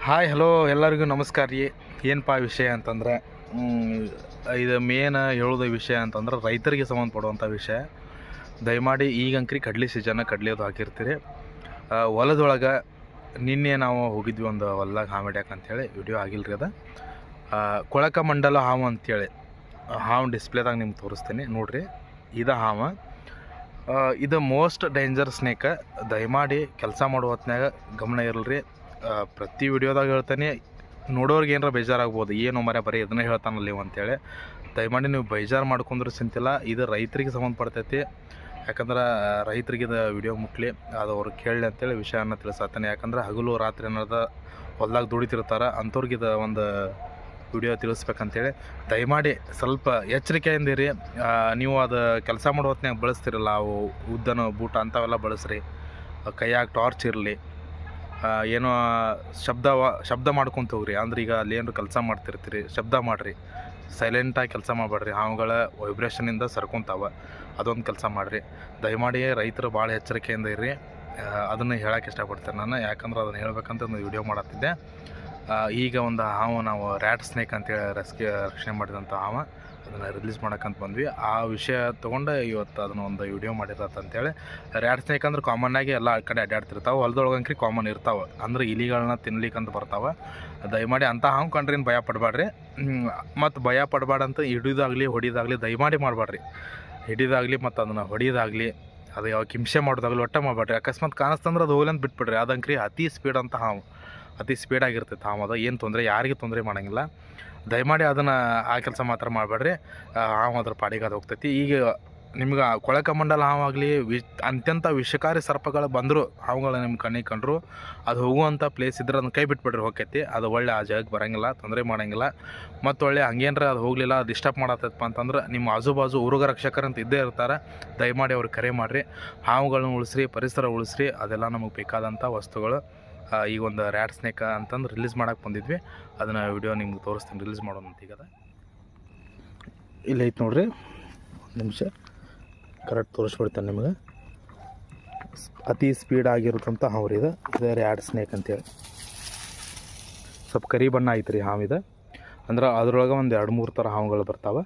Hi hello ಎಲ್ಲರಿಗೂ ನಮಸ್ಕಾರ ರೀ. ಏನಪ್ಪ ವಿಷಯ ಅಂತಂದರೆ ಇದು ಮೇನ್ ಹೇಳೋದು ವಿಷಯ ಅಂತಂದ್ರೆ ರೈತರಿಗೆ ಸಂಬಂಧಪಡುವಂಥ ವಿಷಯ. ದಯಮಾಡಿ ಈಗಂಕ್ರಿ ಕಡ್ಲಿ ಸೀಸನ್ ಕಡ್ಲಿಯೋದು ಹಾಕಿರ್ತೀರಿ. ಹೊಲದೊಳಗೆ ನಿನ್ನೆ ನಾವು ಹೋಗಿದ್ವಿ ಒಂದು ಹೊಲ್ದಾಗ ಹಾವು ಹಿಡ್ಯಾಕೆ ಅಂಥೇಳಿ. ವಿಡಿಯೋ ಆಗಿಲ್ರಿ ಅದು. ಕೊಳಕ ಮಂಡಲ ಹಾವು ಅಂಥೇಳಿ ಹಾವು ಡಿಸ್ಪ್ಲೇದಾಗ ನಿಮ್ಗೆ ತೋರಿಸ್ತೀನಿ ನೋಡಿರಿ. ಇದು ಹಾವು, ಇದು ಮೋಸ್ಟ್ ಡೇಂಜರ್ ಸ್ನೇಕ್. ದಯಮಾಡಿ ಕೆಲಸ ಮಾಡೋ ಹೊತ್ನಾಗ ಗಮನ ಇರಲ್ರಿ. ಪ್ರತಿ ವಿಡಿಯೋದಾಗ ಹೇಳ್ತಾನೆ, ನೋಡೋರ್ಗೆ ಏನಾರ ಬೇಜಾರಾಗ್ಬೋದು, ಏನು ಮರೆ ಬರೀ ಇದನ್ನೇ ಹೇಳ್ತಾನಲ್ಲ ನೀವು ಅಂತೇಳಿ. ದಯಮಾಡಿ ನೀವು ಬೇಜಾರು ಮಾಡ್ಕೊಂಡ್ರೆ ಚಿಂತಿಲ್ಲ. ಇದು ರೈತರಿಗೆ ಸಂಬಂಧಪಡ್ತೈತಿ. ಯಾಕಂದ್ರೆ ರೈತರಿಗೆ ಇದು ವಿಡಿಯೋ ಮುಟ್ಲಿ, ಅದು ಅವ್ರಿಗೆ ಕೇಳಲಿ ಅಂತೇಳಿ ವಿಷಯನ ತಿಳಿಸತ್ತಾನೆ. ಯಾಕಂದ್ರೆ ಹಗಲು ರಾತ್ರಿ ಅನ್ನೋದು ಹೊಲ್ದಾಗ ದುಡಿತಿರ್ತಾರೆ, ಅಂಥವ್ರಿಗೆ ಇದು ಒಂದು ವಿಡಿಯೋ ತಿಳಿಸ್ಬೇಕಂತೇಳಿ. ದಯಮಾಡಿ ಸ್ವಲ್ಪ ಎಚ್ಚರಿಕೆಯಿಂದ ಇರಿ. ನೀವು ಅದು ಕೆಲಸ ಮಾಡೋ ಹೊತ್ನಾಗ ಬಳಸ್ತಿರಲ್ಲ, ಅವು ಉದ್ದನ ಬೂಟ ಅಂಥವೆಲ್ಲ ಬಳಸ್ರಿ. ಕೈಯಾಗ ಟಾರ್ಚ್ ಇರಲಿ. ಏನೋ ಶಬ್ದ ಮಾಡ್ಕೊತ ಹೋಗ್ರಿ. ಅಂದ್ರೆ ಈಗ ಅಲ್ಲಿ ಏನಾರು ಕೆಲಸ ಮಾಡ್ತಿರ್ತೀರಿ, ಶಬ್ದ ಮಾಡಿರಿ. ಸೈಲೆಂಟಾಗಿ ಕೆಲಸ ಮಾಡಬೇಡ್ರಿ. ಹಾವುಗಳ ವೈಬ್ರೇಷನಿಂದ ಸರ್ಕೊಂತಾವೆ, ಅದೊಂದು ಕೆಲಸ ಮಾಡಿರಿ. ದಯಮಾಡಿ ರೈತರು ಭಾಳ ಎಚ್ಚರಿಕೆಯಿಂದ ಇರ್ರಿ. ಅದನ್ನು ಹೇಳೋಕೆ ಇಷ್ಟಪಡ್ತೇನೆ ನಾನು. ಯಾಕಂದ್ರೆ ಅದನ್ನು ಹೇಳ್ಬೇಕಂತ ಒಂದು ವಿಡಿಯೋ ಮಾಡತ್ತಿದ್ದೆ. ಈಗ ಒಂದು ಹಾವು ನಾವು ರ್ಯಾಟ್ ಸ್ನೇಕ್ ಅಂತೇಳಿ ರಕ್ಷಣೆ ಮಾಡಿದಂಥ ಹಾವು, ಅದನ್ನು ರಿಲೀಸ್ ಮಾಡೋಕ್ಕಂತ ಬಂದ್ವಿ. ಆ ವಿಷಯ ತೊಗೊಂಡು ಇವತ್ತು ಅದನ್ನು ಒಂದು ವಿಡಿಯೋ ಮಾಡಿರತ್ತಂತೇಳಿ. ರ್ಯಾಟ್ ಸ್ನೇಕ್ ಅಂದ್ರೆ ಕಾಮನ್ನಾಗಿ ಎಲ್ಲ ಕಡೆ ಅಡ್ಡಾಡ್ತಿರ್ತಾವೆ. ಹೊಲದೊಳಗಂಕ್ರಿ ಕಾಮನ್ ಇರ್ತಾವೆ. ಅಂದ್ರೆ ಇಲಿಗಳನ್ನ ತಿನ್ಲಿಕ್ಕಂತ ಬರ್ತಾವೆ. ದಯಮಾಡಿ ಅಂಥ ಹಾವು ಕಂಡ್ರೆ ಭಯ ಪಡಬೇಡ್ರಿ. ಮತ್ತು ಭಯ ಪಡಬೇಡಂತ ಹಿಡಿಯೋದಾಗಲಿ ಹೊಡಿಯೋದಾಗಲಿ ದಯಮಾಡಿ ಮಾಡಬೇಡ್ರಿ. ಹಿಡಿಯೋದಾಗಲಿ ಮತ್ತು ಅದನ್ನು ಹೊಡಿಯೋದಾಗಲಿ, ಅದು ಯಾವ ಹಿಂಸೆ ಮಾಡೋದಾಗಲಿ ಒಟ್ಟೆ ಮಾಡಬೇಡ್ರಿ. ಅಕಸ್ಮಾತ್ ಕಾಣಿಸ್ತಂದ್ರೆ ಅದು ಹೋಗ್ಲಿ ಅಂತ ಬಿಟ್ಬಿಡ್ರಿ. ಅದಂಕ್ರಿ ಅತಿ ಸ್ಪೀಡ್ ಅಂತ ಹಾವು, ಅತಿ ಸ್ಪೀಡಾಗಿರ್ತೈತೆ ಹಾವು. ಅದು ಏನು ತೊಂದರೆ, ಯಾರಿಗೂ ತೊಂದರೆ ಮಾಡೋಂಗಿಲ್ಲ. ದಯಮಾಡಿ ಅದನ್ನು ಆ ಕೆಲಸ ಮಾತ್ರ ಮಾಡಬೇಡ್ರಿ. ಹಾವು ಅದ್ರ ಪಾಡಿಗೆ ಅದು ಹೋಗ್ತೈತಿ. ಈಗ ನಿಮ್ಗೆ ಕೊಳಕ ಮಂಡಲ ಹಾವಾಗಲಿ ಅತ್ಯಂತ ವಿಷಕಾರಿ ಸರ್ಪಗಳು ಬಂದರು, ಹಾವುಗಳು ನಿಮ್ಮ ಕಣ್ಣಿಗೆ ಕಂಡ್ರು, ಅದು ಹೋಗುವಂಥ ಪ್ಲೇಸ್ ಇದ್ರೆ ಅದನ್ನ ಕೈ ಬಿಟ್ಬಿಡ್ರಿ, ಹೋಗ್ತೈತಿ. ಅದು ಒಳ್ಳೆ ಆ ಜಾಗಕ್ಕೆ ಬರೋಂಗಿಲ್ಲ, ತೊಂದರೆ ಮಾಡೋಂಗಿಲ್ಲ. ಮತ್ತು ಒಳ್ಳೆ ಹಂಗೇನ್ರ ಅದು ಹೋಗಲಿಲ್ಲ, ಡಿಸ್ಟರ್ಬ್ ಮಾಡತ್ತಪ್ಪ ಅಂತಂದ್ರೆ ನಿಮ್ಮ ಆಜು ಉರುಗ ರಕ್ಷಕರಂತ ಇದ್ದೇ ಇರ್ತಾರೆ. ದಯಮಾಡಿ ಅವ್ರಿಗೆ ಕರೆ ಮಾಡಿರಿ. ಹಾವುಗಳನ್ನ ಉಳಿಸ್ರಿ, ಪರಿಸರ ಉಳಿಸ್ರಿ. ಅದೆಲ್ಲ ನಮಗೆ ಬೇಕಾದಂಥ ವಸ್ತುಗಳು. ಈಗ ಒಂದು ರ್ಯಾಟ್ ಸ್ನೇಕ್ ಅಂತಂದು ರಿಲೀಸ್ ಮಾಡೋಕ್ಕೆ ಬಂದಿದ್ವಿ. ಅದನ್ನು ವಿಡಿಯೋ ನಿಮ್ಗೆ ತೋರಿಸ್ತೀನಿ, ರಿಲೀಸ್ ಮಾಡೋಣ ಅಂತ. ಈಗ ಇಲ್ಲೈತೆ ನೋಡ್ರಿ, ಒಂದು ನಿಮಿಷ ಕರೆಕ್ಟ್ ತೋರಿಸ್ಬಿಡ್ತೇನೆ ನಿಮಗೆ. ಅತಿ ಸ್ಪೀಡ್ ಆಗಿರುತ್ತಂಥ ಹಾವ್ರಿ ಇದು ರ್ಯಾಟ್ ಸ್ನೇಕ್ ಅಂತೇಳಿ. ಸ್ವಲ್ಪ ಕರಿ ಬಣ್ಣ ಐತ್ರಿ ಹಾವಿದೆ. ಅಂದ್ರೆ ಅದ್ರೊಳಗೆ ಒಂದು 2-3 ಥರ ಹಾವುಗಳು ಬರ್ತಾವೆ.